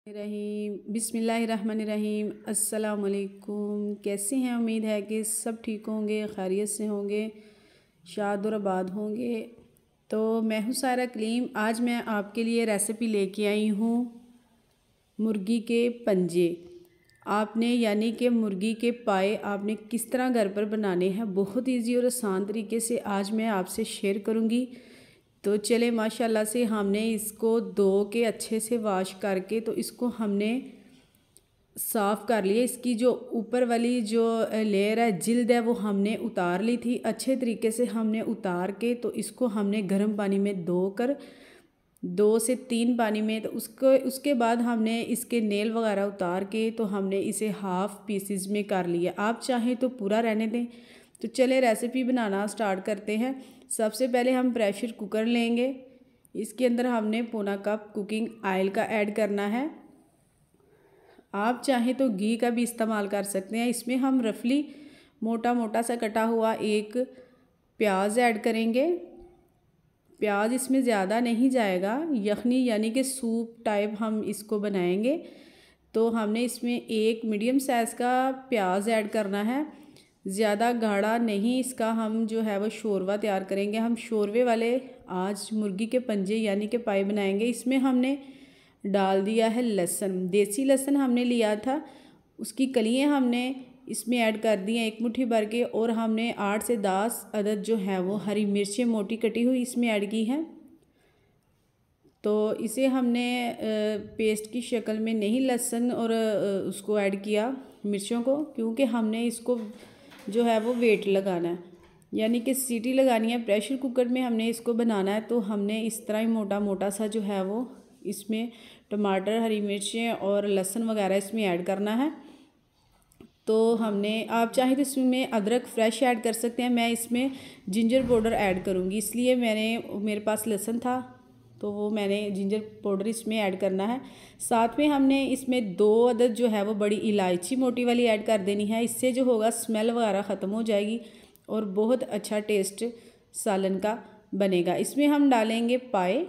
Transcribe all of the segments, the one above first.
रहीम बिस्मिल्लाहिर्रहमानिर्रहीम अस्सलाम वालेकुम। कैसे हैं? उम्मीद है कि सब ठीक होंगे, खैरियत से होंगे, शाद और आबाद होंगे। तो मैं हूँ सारा कलीम। आज मैं आपके लिए रेसिपी लेके आई हूँ मुर्गी के पंजे। आपने यानी कि मुर्गी के पाए आपने किस तरह घर पर बनाने हैं, बहुत इजी और आसान तरीके से आज मैं आपसे शेयर करूँगी। तो चले माशाल्लाह से हमने इसको धो के अच्छे से वॉश करके तो इसको हमने साफ़ कर लिया। इसकी जो ऊपर वाली जो लेयर है, जिल्द है, वो हमने उतार ली थी। अच्छे तरीके से हमने उतार के तो इसको हमने गर्म पानी में धोकर 2 से 3 पानी में तो उसके बाद हमने इसके नेल वगैरह उतार के तो हमने इसे हाफ़ पीसेस में कर लिया। आप चाहें तो पूरा रहने दें। तो चले रेसिपी बनाना स्टार्ट करते हैं। सबसे पहले हम प्रेशर कुकर लेंगे। इसके अंदर हमने पौना कप कुकिंग ऑयल का ऐड करना है। आप चाहें तो घी का भी इस्तेमाल कर सकते हैं। इसमें हम रफली मोटा मोटा सा कटा हुआ एक प्याज ऐड करेंगे। प्याज इसमें ज़्यादा नहीं जाएगा, यखनी यानी कि सूप टाइप हम इसको बनाएंगे। तो हमने इसमें एक मीडियम साइज़ का प्याज ऐड करना है। ज़्यादा गाढ़ा नहीं, इसका हम जो है वो शोरवा तैयार करेंगे। हम शोरवे वाले आज मुर्गी के पंजे यानी कि पाए बनाएंगे। इसमें हमने डाल दिया है लहसुन। देसी लहसुन हमने लिया था, उसकी कलियाँ हमने इसमें ऐड कर दी हैं 1 मुट्ठी भर के। और हमने 8 से 10 अदद जो है वो हरी मिर्चें मोटी कटी हुई इसमें ऐड की हैं। तो इसे हमने पेस्ट की शक्ल में नहीं लहसुन और उसको ऐड किया मिर्चों को, क्योंकि हमने इसको जो है वो वेट लगाना है, यानी कि सीटी लगानी है। प्रेशर कुकर में हमने इसको बनाना है। तो हमने इस तरह ही मोटा मोटा सा जो है वो इसमें टमाटर, हरी मिर्चें और लहसुन वगैरह इसमें ऐड करना है। तो हमने आप चाहे तो इसमें अदरक फ्रेश ऐड कर सकते हैं। मैं इसमें जिंजर पाउडर ऐड करूँगी, इसलिए मेरे पास लहसुन था तो वो मैंने जिंजर पाउडर इसमें ऐड करना है। साथ में हमने इसमें 2 अदद जो है वो बड़ी इलायची मोटी वाली ऐड कर देनी है। इससे जो होगा स्मेल वगैरह ख़त्म हो जाएगी और बहुत अच्छा टेस्ट सालन का बनेगा। इसमें हम डालेंगे पाए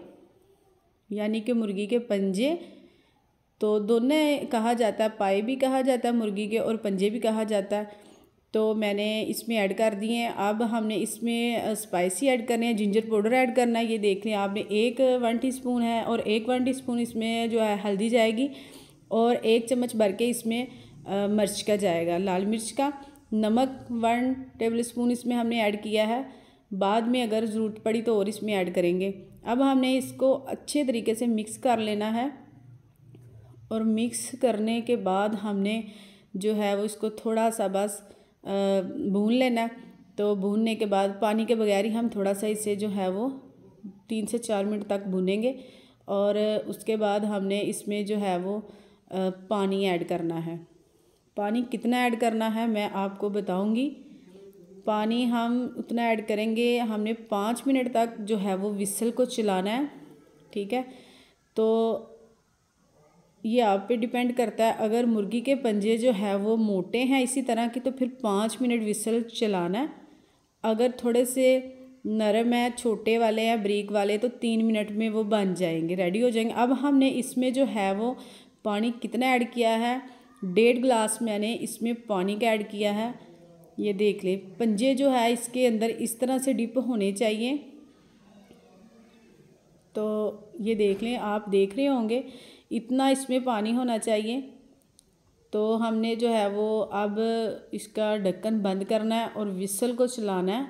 यानी कि मुर्गी के पंजे। तो दोनों कहा जाता है, पाए भी कहा जाता है मुर्गी के और पंजे भी कहा जाता है। तो मैंने इसमें ऐड कर दिए हैं। अब हमने इसमें स्पाइसी ऐड करने हैं, जिंजर पाउडर ऐड करना है। ये देख लें आपने 1 टीस्पून है और 1 टीस्पून इसमें जो है हल्दी जाएगी और 1 चम्मच भर के इसमें मिर्च का जाएगा, लाल मिर्च का। नमक 1 टेबल स्पून इसमें हमने ऐड किया है। बाद में अगर ज़रूरत पड़ी तो और इसमें ऐड करेंगे। अब हमने इसको अच्छे तरीके से मिक्स कर लेना है और मिक्स करने के बाद हमने जो है वो इसको थोड़ा सा बस भून लेना है। तो भूनने के बाद पानी के बगैर ही हम थोड़ा सा इसे जो है वो 3 से 4 मिनट तक भूनेंगे। और उसके बाद हमने इसमें जो है वो पानी ऐड करना है। पानी कितना ऐड करना है मैं आपको बताऊंगी। पानी हम उतना ऐड करेंगे। हमने 5 मिनट तक जो है वो विसल को चलाना है, ठीक है। तो ये आप पे डिपेंड करता है। अगर मुर्गी के पंजे जो है वो मोटे हैं इसी तरह के तो फिर 5 मिनट विसल चलाना है। अगर थोड़े से नरम है, छोटे वाले हैं, बारीक वाले, तो 3 मिनट में वो बन जाएंगे, रेडी हो जाएंगे। अब हमने इसमें जो है वो पानी कितना ऐड किया है, 1.5 गिलास मैंने इसमें पानी का ऐड किया है। ये देख ले, पंजे जो है इसके अंदर इस तरह से डिप होने चाहिए। तो ये देख लें, आप देख रहे होंगे इतना इसमें पानी होना चाहिए। तो हमने जो है वो अब इसका ढक्कन बंद करना है और विसल को चलाना है।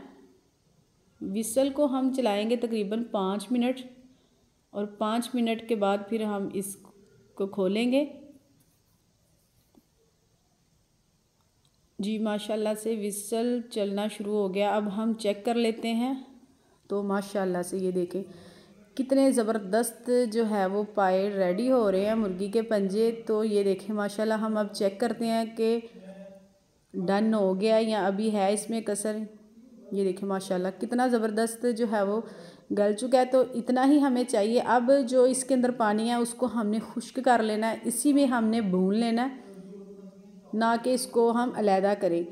विसल को हम चलाएंगे तकरीबन 5 मिनट और 5 मिनट के बाद फिर हम इसको खोलेंगे। जी माशाल्लाह से विसल चलना शुरू हो गया। अब हम चेक कर लेते हैं। तो माशाल्लाह से ये देखें कितने ज़बरदस्त जो है वो पाए रेडी हो रहे हैं मुर्गी के पंजे। तो ये देखें माशाल्लाह, हम अब चेक करते हैं कि डन हो गया या अभी है इसमें कसर। ये देखें माशाल्लाह कितना ज़बरदस्त जो है वो गल चुका है। तो इतना ही हमें चाहिए। अब जो इसके अंदर पानी है उसको हमने खुश्क कर लेना है, इसी में हमने भून लेना है, ना कि इसको हम अलहदा करें।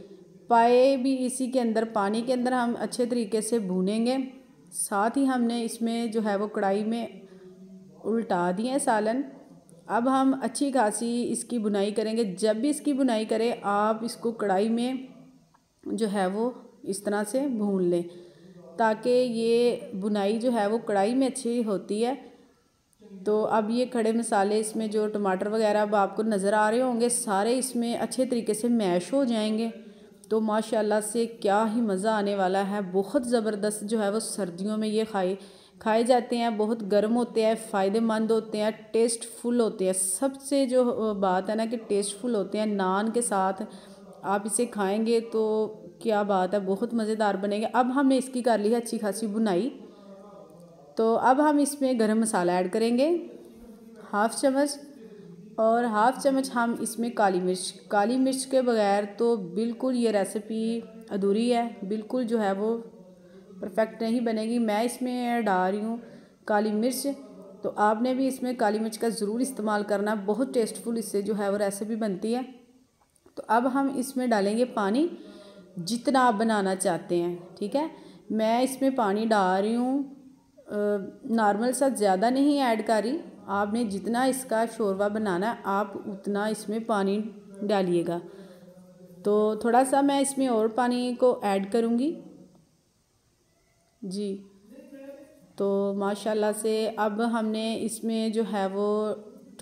पाए भी इसी के अंदर पानी के अंदर हम अच्छे तरीके से भूनेंगे। साथ ही हमने इसमें जो है वो कढ़ाई में उल्टा दिए सालन अब हम अच्छी खासी इसकी बुनाई करेंगे। जब भी इसकी बुनाई करें आप इसको कढ़ाई में जो है वो इस तरह से भून लें, ताकि ये बुनाई जो है वो कढ़ाई में अच्छी होती है। तो अब ये खड़े मसाले इसमें जो टमाटर वगैरह अब आपको नज़र आ रहे होंगे सारे इसमें अच्छे तरीके से मैश हो जाएंगे। तो माशाल्लाह से क्या ही मज़ा आने वाला है। बहुत ज़बरदस्त जो है वो सर्दियों में ये खाए जाते हैं। बहुत गर्म होते हैं, फ़ायदेमंद होते हैं, टेस्टफुल होते हैं। सबसे जो बात है ना कि टेस्टफुल होते हैं। नान के साथ आप इसे खाएंगे तो क्या बात है, बहुत मज़ेदार बनेंगे। अब हमने इसकी कर ली है अच्छी खासी बुनाई। तो अब हम इसमें गरम मसाला ऐड करेंगे 1/2 चम्मच, और 1/2 चम्मच हम इसमें काली मिर्च के बगैर तो बिल्कुल ये रेसिपी अधूरी है, बिल्कुल जो है वो परफेक्ट नहीं बनेगी। मैं इसमें डाल रही हूँ काली मिर्च, तो आपने भी इसमें काली मिर्च का ज़रूर इस्तेमाल करना, बहुत टेस्टफुल इससे जो है वो रेसिपी बनती है। तो अब हम इसमें डालेंगे पानी जितना आप बनाना चाहते हैं, ठीक है। मैं इसमें पानी डाल रही हूँ नॉर्मल सा, ज़्यादा नहीं ऐड कर रही। आपने जितना इसका शोरबा बनाना है आप उतना इसमें पानी डालिएगा। तो थोड़ा सा मैं इसमें और पानी को ऐड करूँगी जी। तो माशाल्लाह से अब हमने इसमें जो है वो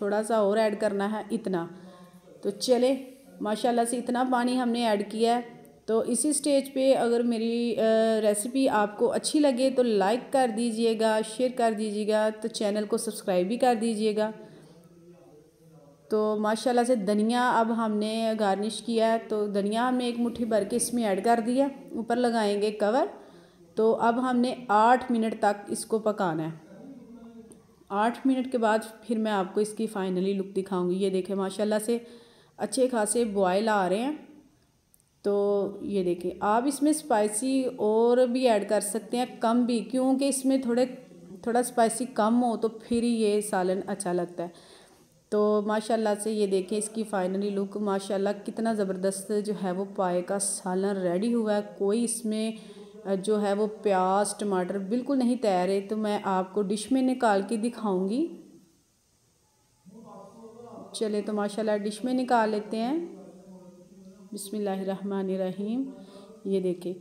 थोड़ा सा और ऐड करना है इतना। तो चले माशाल्लाह से इतना पानी हमने ऐड किया है। तो इसी स्टेज पे अगर मेरी रेसिपी आपको अच्छी लगे तो लाइक कर दीजिएगा, शेयर कर दीजिएगा, तो चैनल को सब्सक्राइब भी कर दीजिएगा। तो माशाल्लाह से धनिया अब हमने गार्निश किया है, तो धनिया हमने 1 मुट्ठी भर के इसमें ऐड कर दिया। ऊपर लगाएंगे कवर। तो अब हमने 8 मिनट तक इसको पकाना है। 8 मिनट के बाद फिर मैं आपको इसकी फाइनली लुक दिखाऊंगी। ये देखें माशाल्लाह से अच्छे खासे बॉयल आ रहे हैं। तो ये देखें, आप इसमें स्पाइसी और भी ऐड कर सकते हैं, कम भी, क्योंकि इसमें थोड़ा स्पाइसी कम हो तो फिर ये सालन अच्छा लगता है। तो माशाल्लाह से ये देखें इसकी फाइनली लुक, माशाल्लाह कितना ज़बरदस्त जो है वो पाए का सालन रेडी हुआ है। कोई इसमें जो है वो प्याज टमाटर बिल्कुल नहीं तैयार है। तो मैं आपको डिश में निकाल के दिखाऊंगी। चले तो माशाल्लाह डिश में निकाल लेते हैं। बिस्मिल्लाहिर्रहमानिर्रहीम। ये देखें,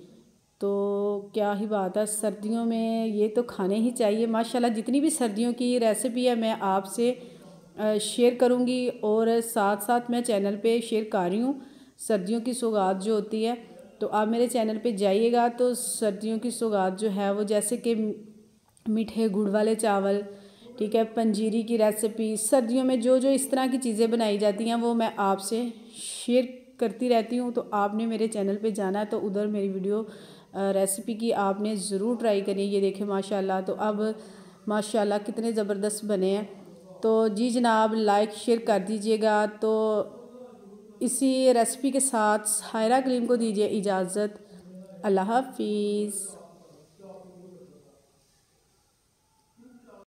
तो क्या ही बात है, सर्दियों में ये तो खाने ही चाहिए। माशाल्लाह जितनी भी सर्दियों की रेसिपी है मैं आपसे शेयर करूंगी, और साथ साथ मैं चैनल पे शेयर कर रही हूँ सर्दियों की सौगात जो होती है। तो आप मेरे चैनल पे जाइएगा तो सर्दियों की सौगात जो है वो, जैसे कि मीठे गुड़ वाले चावल, ठीक है, पंजीरी की रेसिपी, सर्दियों में जो जो इस तरह की चीज़ें बनाई जाती हैं वो मैं आपसे शेयर करती रहती हूँ। तो आपने मेरे चैनल पे जाना है तो उधर मेरी वीडियो रेसिपी की आपने ज़रूर ट्राई करनी। ये देखें माशाल्लाह, तो अब माशाल्लाह कितने ज़बरदस्त बने हैं। तो जी जनाब, लाइक शेयर कर दीजिएगा। तो इसी रेसिपी के साथ सायरा कलीम को दीजिए इजाज़त। अल्लाह हाफिज़।